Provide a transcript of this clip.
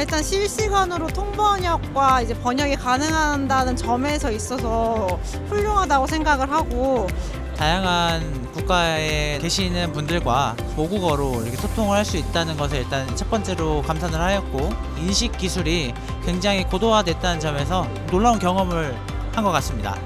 일단 실시간으로 통번역과 이제 번역이 가능하다는 점에서 있어서 훌륭하다고 생각을 하고, 다양한 국가에 계시는 분들과 모국어로 이렇게 소통을 할 수 있다는 것을 일단 첫 번째로 감탄을 하였고, 인식 기술이 굉장히 고도화됐다는 점에서 놀라운 경험을 한 것 같습니다.